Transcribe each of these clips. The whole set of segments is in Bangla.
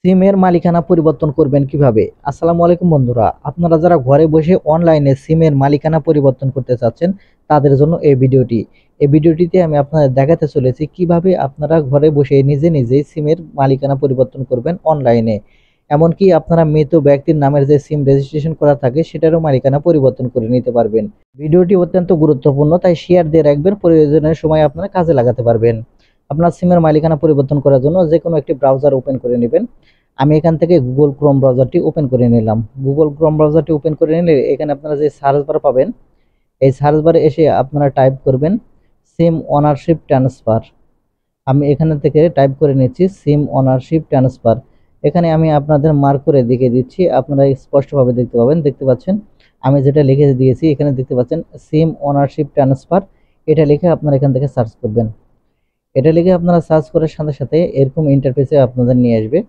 সিমের মালিকানা পরিবর্তন করবেন কিভাবে? আসসালামু আলাইকুম বন্ধুরা। আপনারা যারা ঘরে বসে অনলাইনে সিমের মালিকানা পরিবর্তন করতে চাচ্ছেন, তাদের জন্য এই ভিডিওটি। এই ভিডিওটিতে আমি আপনাদের দেখাতে চলেছি কিভাবে আপনারা ঘরে বসে নিজে নিজেই সিমের মালিকানা পরিবর্তন করবেন অনলাইনে। এমনকি আপনারা মৃত ব্যক্তির নামের যে সিম রেজিস্ট্রেশন করা থাকে সেটারও মালিকানা পরিবর্তন করে নিতে পারবেন। ভিডিওটি অত্যন্ত গুরুত্বপূর্ণ, তাই শেয়ার দিয়ে রাখবেন, প্রয়োজনের সময় আপনারা কাজে লাগাতে পারবেন। আপনার সিমের মালিকানা পরিবর্তন করার জন্য যেকোনো একটি ব্রাউজার ওপেন করে নেবেন। আমি এখান থেকে গুগল ক্রোম ব্রাউজারটি ওপেন করে নিলাম। গুগল ক্রোম ব্রাউজারটি ওপেন করে নিলে এখানে আপনারা যে সার্চ বার পাবেন, এই সার্চ বারে এসে আপনারা টাইপ করবেন সিম ওনারশিপ ট্রান্সফার। আমি এখানে থেকে টাইপ করে নিচ্ছি সিম ওনারশিপ ট্রান্সফার। এখানে আমি আপনাদের মার্ক করে দেখিয়ে দিচ্ছি, আপনারা স্পষ্টভাবে দেখতে পাবেন। দেখতে পাচ্ছেন আমি যেটা লিখে দিয়েছি, এখানে দেখতে পাচ্ছেন সিম ওনারশিপ ট্রান্সফার। এটা লিখে আপনারা এখান থেকে সার্চ করবেন। এটা লিখে আপনারা সার্চ করার সাথে সাথে এরকম ইন্টারফেসে আপনাদের নিয়ে আসবে।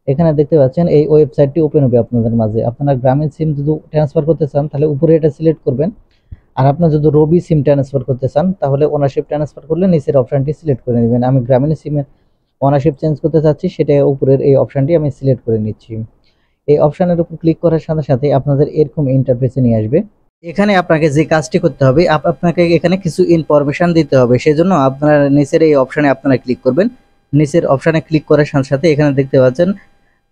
এখানে দেখতে পাচ্ছেন এই ওয়েবসাইটটি ওপেন হবে আপনাদের মাঝে। আপনারা গ্রামীণ সিম যদি ট্রান্সফার করতে চান তাহলে উপরে এটা সিলেক্ট করবেন, আর আপনারা যদি রবি সিম ট্রান্সফার করতে চান তাহলে ওনারশিপ ট্রান্সফার করলে নিচের অপশানটি সিলেক্ট করে নেবেন। আমি গ্রামীণ সিমের ওনারশিপ চেঞ্জ করতে চাচ্ছি, সেটা উপরের এই অপশানটি আমি সিলেক্ট করে নিচ্ছি। এই অপশানের উপর ক্লিক করার সাথে সাথে আপনাদের এরকম ইন্টারফেসে নিয়ে আসবে। এখানে আপনাকে যে কাজটি করতে হবে, আপনাকে এখানে কিছু ইনফরমেশন দিতে হবে। সেজন্য আপনারা নিচের এই অপশানে আপনারা ক্লিক করবেন। নিচের অপশানে ক্লিক করার সাথে সাথে এখানে দেখতে পাচ্ছেন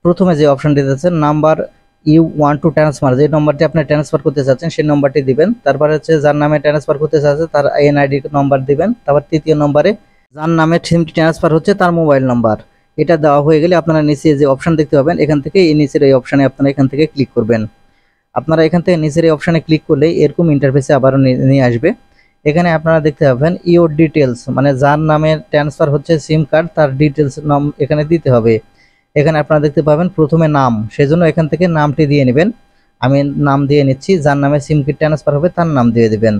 প্রথমে যে অপশনটি দিতেছেন number you want to transfer, যে নম্বরটি আপনি ট্রান্সফার করতে চাচ্ছেন সেই নম্বরটি দিবেন। তারপরে হচ্ছে যার নামে ট্রান্সফার করতে চাচ্ছেন তার এনআইডি নম্বর দিবেন। তারপর তৃতীয় নম্বরে যার নামে সিমটি ট্রান্সফার হচ্ছে তার মোবাইল নম্বর। এটা দেওয়া হয়ে গেলে আপনারা নিচে যে অপশন দেখতে পাবেন, এখান থেকে এই নিচের এই অপশানে আপনারা এখান থেকে ক্লিক করবেন। আপনারা এখান থেকে নিচের এই অপশানে ক্লিক করলে এরকম ইন্টারফেসে আবারও নিয়ে আসবে। এখানে আপনারা দেখতে পাবেন ইওর ডিটেলস, মানে যার নামে ট্রান্সফার হচ্ছে সিম কার্ড তার ডিটেলস নাম এখানে দিতে হবে। এখানে আপনারা দেখতে পাবেন প্রথমে নাম, সেজন্য এখান থেকে নামটি দিয়ে নেবেন। আমি নাম দিয়ে নিচ্ছি, যার নামে সিমটি ট্রান্সফার হবে তার নাম দিয়ে দিবেন।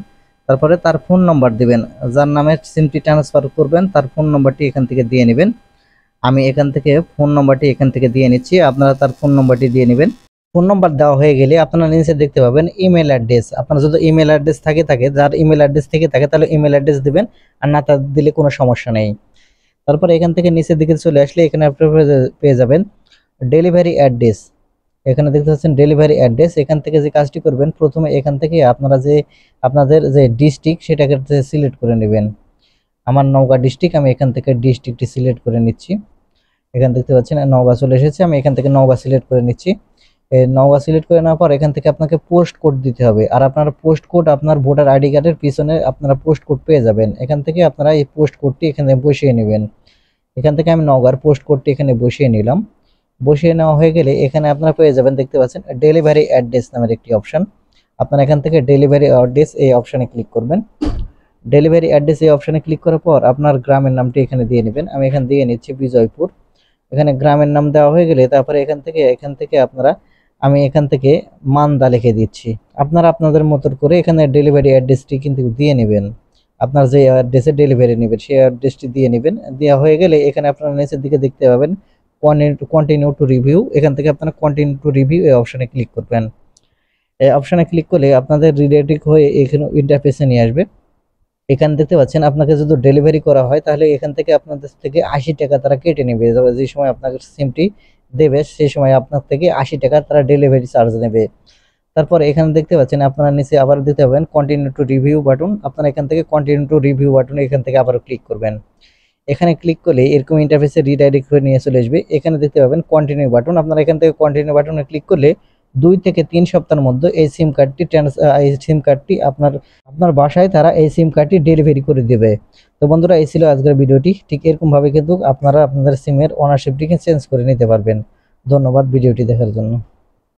তারপরে তার ফোন নম্বর দিবেন, যার নামে সিমটি ট্রান্সফার করবেন তার ফোন নম্বরটি এখান থেকে দিয়ে নেবেন। আমি এখান থেকে ফোন নম্বরটি এখান থেকে দিয়ে নিচ্ছি, আপনারা তার ফোন নম্বরটি দিয়ে নেবেন। ফোন নম্বর দেওয়া হয়ে গেলে আপনারা নিচে দেখতে পাবেন ইমেল অ্যাড্রেস। আপনার যদি ইমেল অ্যাড্রেস থাকে যার ইমেল অ্যাড্রেস থেকে থাকে তাহলে ইমেল অ্যাড্রেস দিবেন, আর না তা দিলে কোনো সমস্যা নেই। তারপরে এখান থেকে নিচের দিকে চলে আসলে এখানে আপনারা পেয়ে যাবেন ডেলিভারি অ্যাড্রেস। এখানে দেখতে পাচ্ছেন ডেলিভারি অ্যাড্রেস। এখান থেকে যে কাজটি করবেন, প্রথমে এখান থেকে আপনারা যে আপনাদের যে ডিস্ট্রিক্ট সেটাকে সিলেক্ট করে নেবেন। আমার নওগাঁ ডিস্ট্রিক্ট, আমি এখান থেকে ডিস্ট্রিক্টটি সিলেক্ট করে নিচ্ছি। এখান দেখতে পাচ্ছেন নওগাঁ চলে এসেছে, আমি এখান থেকে নওগাঁ সিলেক্ট করে নিচ্ছি। নওগাঁ সিলেক্ট করে নেওয়ার পর এখান থেকে আপনাকে পোস্ট কোড দিতে হবে, আর আপনার পোস্ট কোড আপনার ভোটার আইডি কার্ডের পিছনে আপনারা পোস্ট কোড পেয়ে যাবেন। এখান থেকে আপনারা এই পোস্ট কোডটি এখানে বসিয়ে নেবেন। এখান থেকে আমি নওগাঁর পোস্ট কোডটি এখানে বসিয়ে নিলাম। বসিয়ে নেওয়া হয়ে গেলে এখানে আপনারা পেয়ে যাবেন, দেখতে পাচ্ছেন ডেলিভারি অ্যাড্রেস নামের একটি অপশন। আপনারা এখান থেকে ডেলিভারি অ্যাড্রেস এই অপশানে ক্লিক করবেন। ডেলিভারি অ্যাড্রেস এই অপশানে ক্লিক করার পর আপনার গ্রামের নামটি এখানে দিয়ে নেবেন। আমি এখানে দিয়ে নিচ্ছি বিজয়পুর। এখানে গ্রামের নাম দেওয়া হয়ে গেলে তারপরে এখান থেকে আপনারা আমি এখান থেকে মান্দা লিখে দিচ্ছি। আপনারা আপনাদের মতো করে এখানে ডেলিভারি অ্যাড্রেসটি কিন্তু দিয়ে নেবেন। আপনার যে অ্যাড্রেসে ডেলিভারি নেবেন সেই অ্যাড্রেসটি দিয়ে নেবেন। দেওয়া হয়ে গেলে এখানে আপনারা নিচের দিকে দেখতে পাবেন কন্টিনিউ টু রিভিউ। এখান থেকে আপনারা কন্টিনিউ টু রিভিউ এই অপশানে ক্লিক করবেন। এই অপশানে ক্লিক করলে আপনাদের রিলেটিভ হয়ে এখানে ইন্টারফেসে নিয়ে আসবে। এখানে দেখতে পাচ্ছেন আপনাকে যদি ডেলিভারি করা হয় তাহলে এখান থেকে আপনাদের থেকে 80 টাকা তারা কেটে নেবে। যে সময় আপনাকে সিমটি দেবে সেই সময় আপনার থেকে 80 টাকা তারা ডেলিভারি চার্জ নেবে। তারপর এখানে দেখতে পাচ্ছেন আপনারা নিচে আবার দিতে পাবেন কন্টিনিউ টু রিভিউ বাটন। আপনারা এখান থেকে কন্টিনিউ টু রিভিউ বাটনে এখান থেকে আবার ক্লিক করবেন। এখানে ক্লিক করলে এরকম ইন্টারফেসে রিডাইরেক্ট করে নিয়ে চলে আসবে। এখানে দেখতে পাবেন কন্টিনিউ বাটন। আপনারা এখান থেকে কন্টিনিউ বাটনে ক্লিক করলে 2 থেকে 3 সপ্তাহের মধ্যে এই সিম কার্ডটি আপনার বাসায় তারা এই সিম কার্ডটি ডেলিভারি করে দেবে। তো বন্ধুরা, এই ছিল আজকের ভিডিওটি। ঠিক এরকম ভাবে কিন্তু আপনারা আপনাদের সিমের ওনারশিপটিকে চেঞ্জ করে নিতে পারবেন। ধন্যবাদ ভিডিওটি দেখার জন্য।